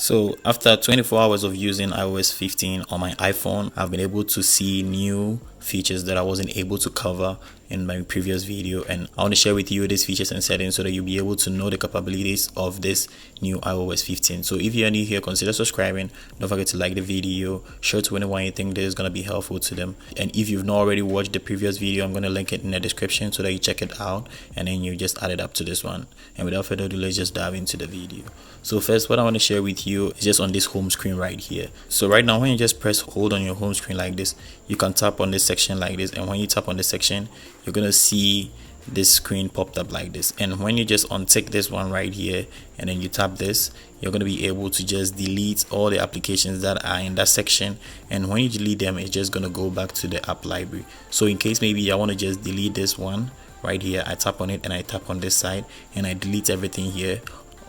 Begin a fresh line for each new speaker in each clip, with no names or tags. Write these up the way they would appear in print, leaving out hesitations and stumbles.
So after 24 hours of using iOS 15 on my iPhone, I've been able to see new features that I wasn't able to cover in my previous video, and I want to share with you these features and settings so that you'll be able to know the capabilities of this new iOS 15. So if you're new here, consider subscribing. Don't forget to like the video, share to anyone you think this is going to be helpful to them. And if you've not already watched the previous video, I'm going to link it in the description so that you check it out and then you just add it up to this one. And without further ado, let's just dive into the video. So first, what I want to share with you is just on this home screen right here. So right now, when you just press hold on your home screen like this, you can tap on this section like this, and when you tap on this section, you're gonna see this screen popped up like this. And when you just untick this one right here and then you tap this, you're going to be able to just delete all the applications that are in that section, and when you delete them, it's just going to go back to the app library. So in case maybe I want to just delete this one right here, I tap on it and I tap on this side and I delete everything here.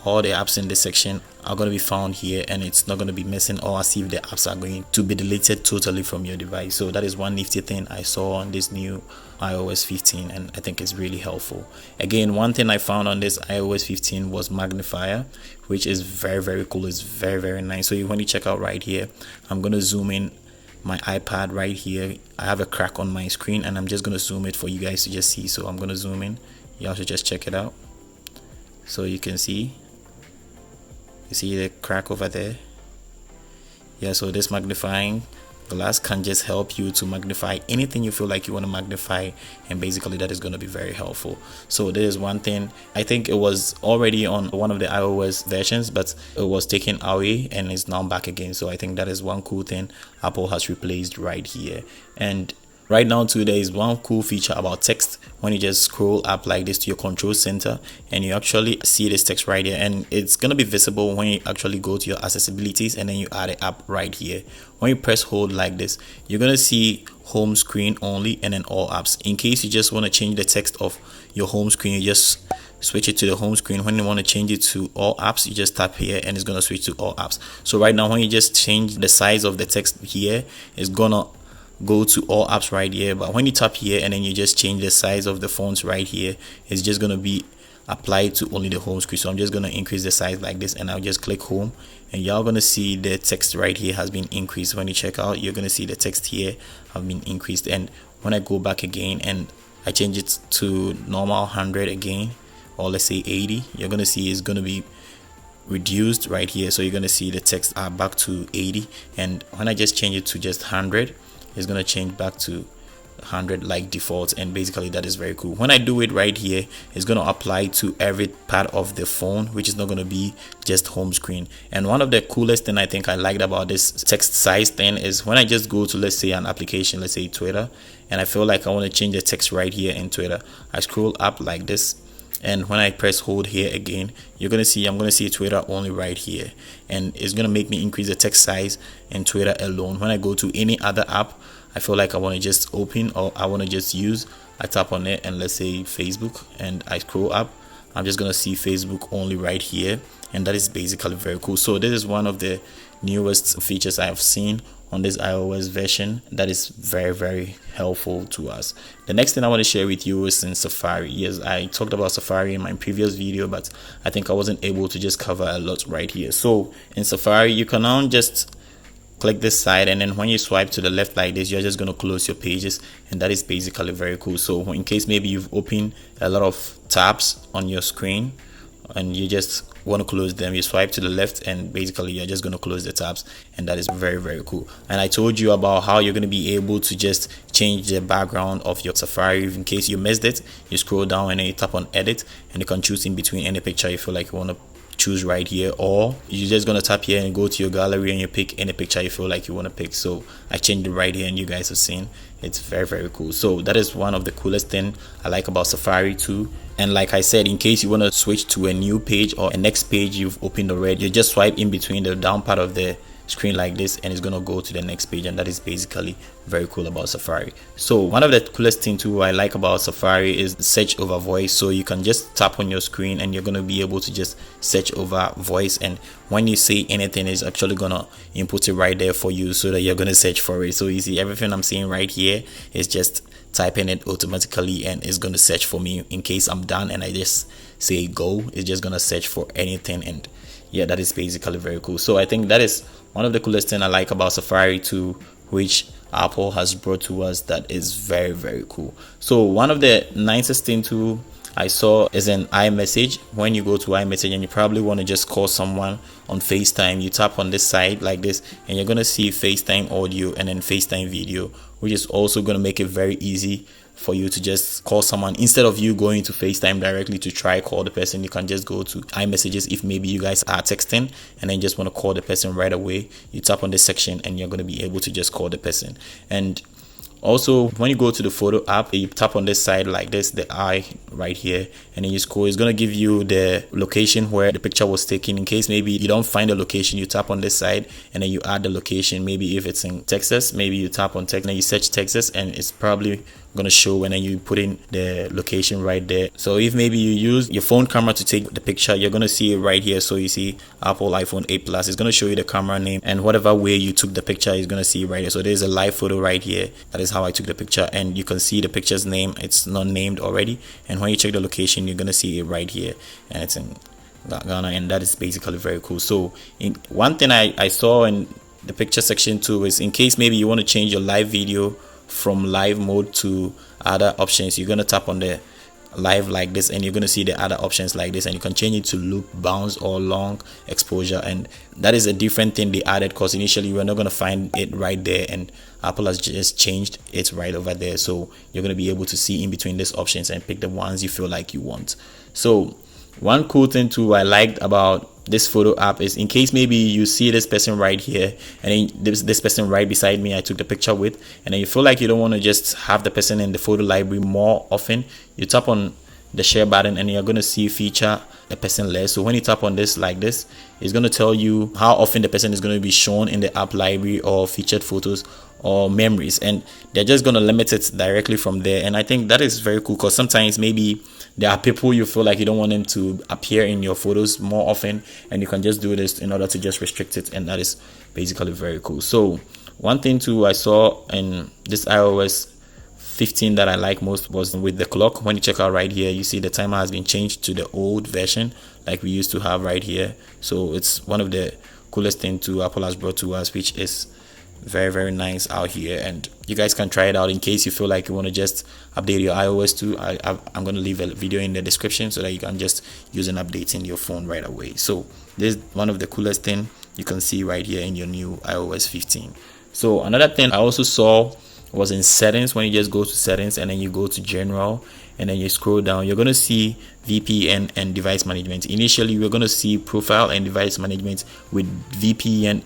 All the apps in this section are going to be found here, and it's not going to be missing or as if the apps are going to be deleted totally from your device. So that is one nifty thing I saw on this new iOS 15, and I think it's really helpful. Again, one thing I found on this iOS 15 was Magnifier, which is very cool. It's very nice. So when you check out right here, I'm going to zoom in my iPad right here. I have a crack on my screen and I'm just going to zoom it for you guys to just see. So I'm going to zoom in. You also just check it out. So you can see the crack over there. Yeah, so this magnifying glass can just help you to magnify anything you feel like you want to magnify, and basically that is going to be very helpful. So there is one thing, I think it was already on one of the iOS versions, but it was taken away and is now back again. So I think that is one cool thing Apple has replaced right here. And right now too, there is one cool feature about text. When you just scroll up like this to your control center and you actually see this text right here, and it's going to be visible when you actually go to your accessibilities and then you add it up right here. When you press hold like this, you're going to see home screen only and then all apps. In case you just want to change the text of your home screen, you just switch it to the home screen. When you want to change it to all apps, you just tap here and it's going to switch to all apps. So right now, when you just change the size of the text here, it's gonna go to all apps right here. But when you tap here and then you just change the size of the fonts right here, it's just going to be applied to only the home screen. So I'm just going to increase the size like this, and I'll just click home, and y'all going to see the text right here has been increased. When you check out, you're going to see the text here have been increased. And when I go back again and I change it to normal 100 again, or let's say 80, you're going to see it's going to be reduced right here. So you're going to see the text are back to 80, and when I just change it to just 100, it's going to change back to 100 like default, and basically that is very cool. When I do it right here, it's going to apply to every part of the phone, which is not going to be just home screen. And one of the coolest thing I think I liked about this text size thing is when I just go to, let's say, an application, let's say Twitter, and I feel like I want to change the text right here in Twitter, I scroll up like this, and when I press hold here again, you're going to see I'm going to see Twitter only right here, and it's going to make me increase the text size in Twitter alone. When I go to any other app I feel like I want to just open or I want to just use, I tap on it and let's say Facebook, and I scroll up, I'm just going to see Facebook only right here, and that is basically very cool. So this is one of the newest features I have seen on this iOS version that is very helpful to us. The next thing I want to share with you is in Safari. Yes, I talked about Safari in my previous video, but I think I wasn't able to just cover a lot right here. So in Safari, you can now just click this side, and then when you swipe to the left like this, you're just going to close your pages, and that is basically very cool. So in case maybe you've opened a lot of tabs on your screen and you just want to close them, you swipe to the left and basically you're just going to close the tabs, and that is very cool. And I told you about how you're going to be able to just change the background of your Safari. In case you missed it, you scroll down and then you tap on edit, and you can choose in between any picture you feel like you want to choose right here, or you're just gonna tap here and go to your gallery and you pick any picture you feel like you want to pick. So I changed it right here, and you guys have seen it's very cool. So that is one of the coolest thing I like about Safari too. And like I said, in case you want to switch to a new page or a next page you've opened already, you just swipe in between the down part of the screen like this, and it's gonna go to the next page, and that is basically very cool about Safari. So one of the coolest thing too I like about Safari is search over voice. So you can just tap on your screen and you're gonna be able to just search over voice, and when you say anything, it's actually gonna input it right there for you so that you're gonna search for it. So you see everything I'm saying right here is just typing it automatically, and it's gonna search for me. In case I'm done and I just say go, it's just gonna search for anything, and yeah, that is basically very cool. So I think that is one of the coolest thing I like about Safari 2, which Apple has brought to us, that is very, very cool. So one of the nicest thing too I saw is an iMessage. When you go to iMessage and you probably want to just call someone on FaceTime, you tap on this side like this and you're going to see FaceTime audio and then FaceTime video, which is also going to make it very easy for you to just call someone. Instead of you going to FaceTime directly to try call the person, you can just go to iMessages. If maybe you guys are texting and then just want to call the person right away, you tap on this section and you're going to be able to just call the person. And also, when you go to the photo app, you tap on this side like this, the eye right here, and then you scroll. It's going to give you the location where the picture was taken. In case maybe you don't find the location, you tap on this side and then you add the location. Maybe if it's in Texas, maybe you tap on Texas and you search Texas and it's probably going to show, and then you put in the location right there. So if maybe you use your phone camera to take the picture, you're going to see it right here. So you see Apple iPhone 8 Plus, it's going to show you the camera name and whatever way you took the picture is going to see right here. So there's a live photo right here. That is how I took the picture, and you can see the picture's name. It's not named already, and when you check the location, you're going to see it right here, and it's in Ghana, and that is basically very cool. So one thing I saw in the picture section too is, in case maybe you want to change your live video from live mode to other options, you're going to tap on the live like this and you're going to see the other options like this, and you can change it to loop, bounce, or long exposure. And that is a different thing they added, because initially you were not going to find it right there, and Apple has just changed it right over there. So you're going to be able to see in between these options and pick the ones you feel like you want. So one cool thing too I liked about this photo app is, in case maybe you see this person right here and then this person right beside me I took the picture with, and then you feel like you don't want to just have the person in the photo library more often, you tap on the share button and you're going to see feature the person less. So when you tap on this like this, it's going to tell you how often the person is going to be shown in the app library or featured photos or memories, and they're just going to limit it directly from there. And I think that is very cool, because sometimes maybe there are people you feel like you don't want them to appear in your photos more often, and you can just do this in order to just restrict it, and that is basically very cool. So one thing too I saw in this iOS 15 that I like most was with the clock. When you check out right here, you see the timer has been changed to the old version like we used to have right here. So it's one of the coolest thing too Apple has brought to us, which is very, very nice out here, and you guys can try it out in case you feel like you want to just update your iOS too. I'm going to leave a video in the description so that you can just use an update in your phone right away. So this is one of the coolest thing you can see right here in your new iOS 15. So another thing I also saw was in settings. When you just go to settings and then you go to general and then you scroll down, you're going to see VPN and device management. Initially we're going to see profile and device management with VPN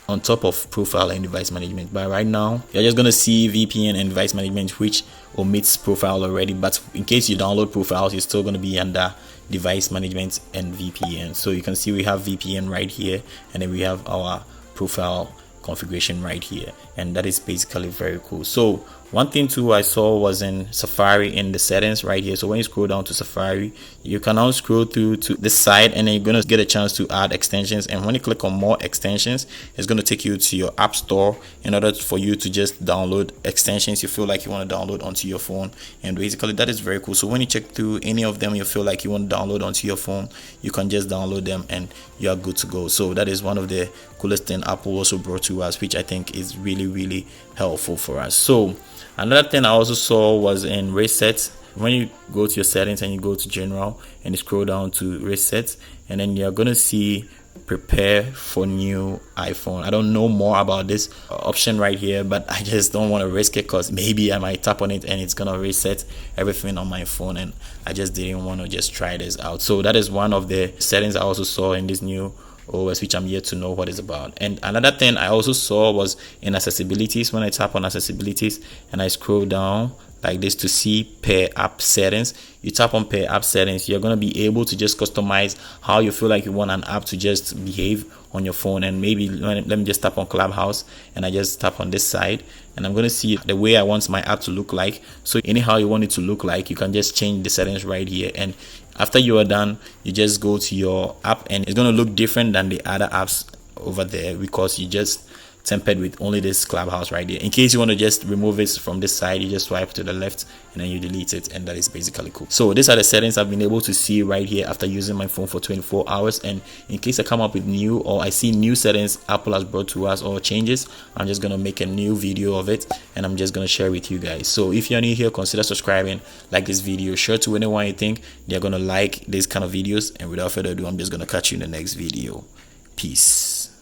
on top of profile and device management, but right now you're just going to see VPN and device management, which omits profile already. But in case you download profiles, you're still going to be under device management and VPN. So you can see we have VPN right here, and then we have our profile configuration right here, and that is basically very cool. So one thing too I saw was in Safari in the settings right here. So when you scroll down to Safari, you can now scroll through to this side, and then you're going to get a chance to add extensions. And when you click on more extensions, it's going to take you to your app store in order for you to just download extensions you feel like you want to download onto your phone. And basically that is very cool. So when you check through any of them you feel like you want to download onto your phone, you can just download them and you are good to go. So that is one of the coolest thing Apple also brought to us, which I think is really, really helpful for us. So another thing I also saw was in reset. When you go to your settings and you go to general and you scroll down to reset, and then you're going to see prepare for new iPhone. I don't know more about this option right here, but I just don't want to risk it, because maybe I might tap on it and it's going to reset everything on my phone, and I just didn't want to just try this out. So that is one of the settings I also saw in this new OS, which I'm yet to know what it's about. And another thing I also saw was in accessibilities. When I tap on accessibilities and I scroll down like this to see pair app settings, you tap on pair app settings, you're going to be able to just customize how you feel like you want an app to just behave on your phone. And maybe let me just tap on Clubhouse, and I just tap on this side, and I'm going to see the way I want my app to look like. So anyhow you want it to look like, you can just change the settings right here, and after you are done, you just go to your app and it's going to look different than the other apps over there, because you just tempered with only this Clubhouse right there. In case you want to just remove it from this side, you just swipe to the left and then you delete it, and that is basically cool. So these are the settings I've been able to see right here after using my phone for 24 hours. And in case I come up with new, or I see new settings Apple has brought to us or changes, I'm just gonna make a new video of it and I'm just gonna share with you guys. So if you're new here, consider subscribing, like this video, share to anyone you think they're gonna like this kind of videos, and without further ado, I'm just gonna catch you in the next video. Peace.